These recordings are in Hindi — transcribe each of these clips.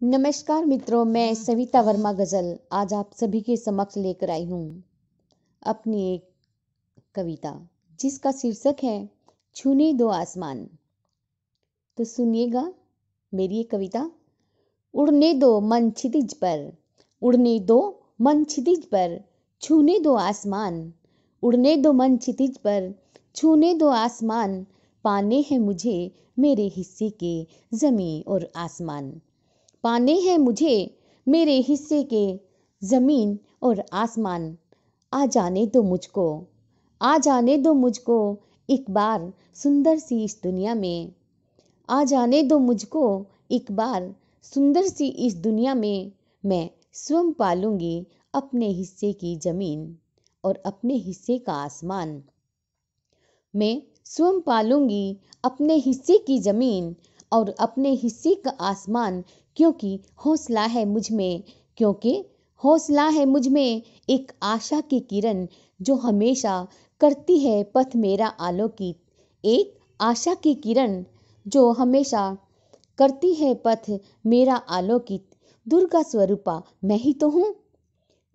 नमस्कार मित्रों, मैं सविता वर्मा गजल आज आप सभी के समक्ष लेकर आई हूँ अपनी एक कविता जिसका शीर्षक है छूने दो आसमान। तो सुनिएगा मेरी ये कविता। उड़ने दो मन क्षितिज पर, उड़ने दो मन क्षितिज पर, छूने दो आसमान। उड़ने दो मन क्षितिज पर, छूने दो आसमान। पाने हैं मुझे मेरे हिस्से के जमीन और आसमान। पाने हैं मुझे मेरे हिस्से के जमीन और आसमान। आ जाने दो मुझको, आ जाने दो मुझको एक बार सुंदर सी इस दुनिया में। आ जाने दो मुझको एक बार सुंदर सी इस दुनिया में। मैं स्वयं पालूंगी अपने हिस्से की जमीन और अपने हिस्से का आसमान। मैं स्वयं पालूंगी अपने हिस्से की जमीन और अपने हिस्से का आसमान, क्योंकि हौसला है मुझ में, क्योंकि हौसला है मुझ में एक आशा की किरण जो हमेशा करती है पथ मेरा आलोकित। एक आशा की किरण जो हमेशा करती है पथ मेरा आलोकित। दुर्गा स्वरूपा मैं ही तो हूँ,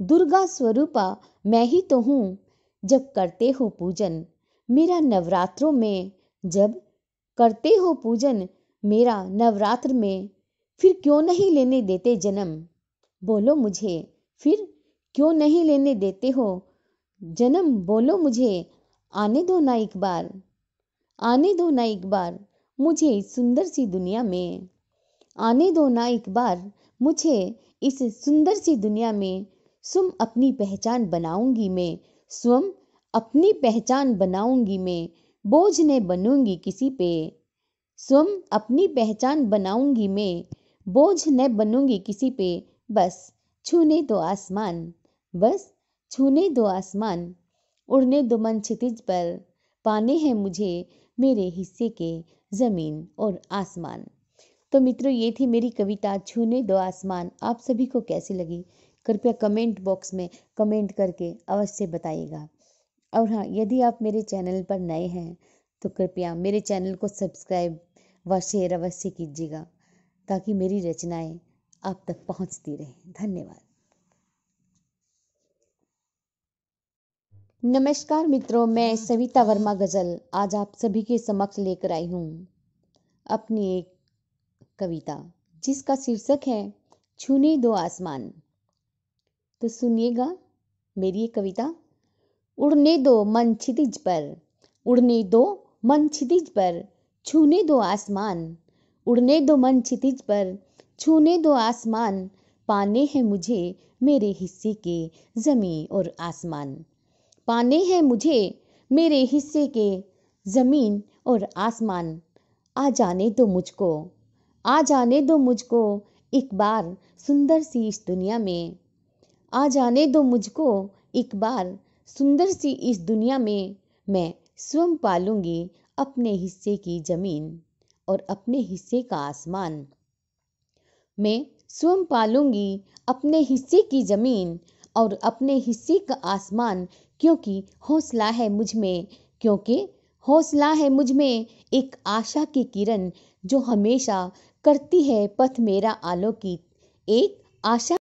दुर्गा स्वरूपा मैं ही तो हूँ। जब करते हो पूजन मेरा नवरात्रों में, जब करते हो पूजन मेरा नवरात्र में, फिर क्यों नहीं लेने देते जन्म। बोलो मुझे फिर क्यों नहीं लेने देते हो जन्म। बोलो मुझे आने दो ना एक बार, आने दो ना एक बार मुझे इस सुंदर सी दुनिया में। आने दो ना एक बार मुझे इस सुंदर सी दुनिया में। स्वयं अपनी पहचान बनाऊंगी मैं, स्वयं अपनी पहचान बनाऊंगी मैं। बोझ न बनूंगी किसी पे, स्वयं अपनी पहचान बनाऊंगी मैं। बोझ न बनूंगी किसी पे। बस छूने दो आसमान, बस छूने दो आसमान। उड़ने दो मन क्षितिज पर, पाने हैं मुझे मेरे हिस्से के जमीन और आसमान। तो मित्रों, ये थी मेरी कविता छूने दो आसमान। आप सभी को कैसी लगी कृपया कमेंट बॉक्स में कमेंट करके अवश्य बताइएगा। और हाँ, यदि आप मेरे चैनल पर नए हैं तो कृपया मेरे चैनल को सब्सक्राइब व शेयर अवश्य कीजिएगा, ताकि मेरी रचनाएं आप तक पहुंचती रहें। धन्यवाद। नमस्कार मित्रों, मैं सविता वर्मा गजल आज आप सभी के समक्ष लेकर आई हूँ अपनी एक कविता जिसका शीर्षक है छूने दो आसमान। तो सुनिएगा मेरी ये कविता। उड़ने दो मन क्षितिज पर, उड़ने दो मन क्षितिज पर, छूने दो आसमान। उड़ने दो मन क्षितिज पर, छूने दो आसमान। पाने हैं मुझे मेरे हिस्से के जमीन और आसमान। पाने हैं मुझे मेरे हिस्से के जमीन और आसमान। आ जाने दो मुझको, आ जाने दो मुझको एक बार सुंदर सी इस दुनिया में। आ जाने दो मुझको एक बार सुंदर सी इस दुनिया में। मैं स्वयं पालूंगी अपने हिस्से की जमीन और अपने हिस्से का आसमान। मैं स्वयं पालूंगी अपने हिस्से की जमीन और अपने हिस्से का आसमान, क्योंकि हौसला है मुझ में, क्योंकि हौसला है मुझ में एक आशा की किरण जो हमेशा करती है पथ मेरा आलोकित। एक आशा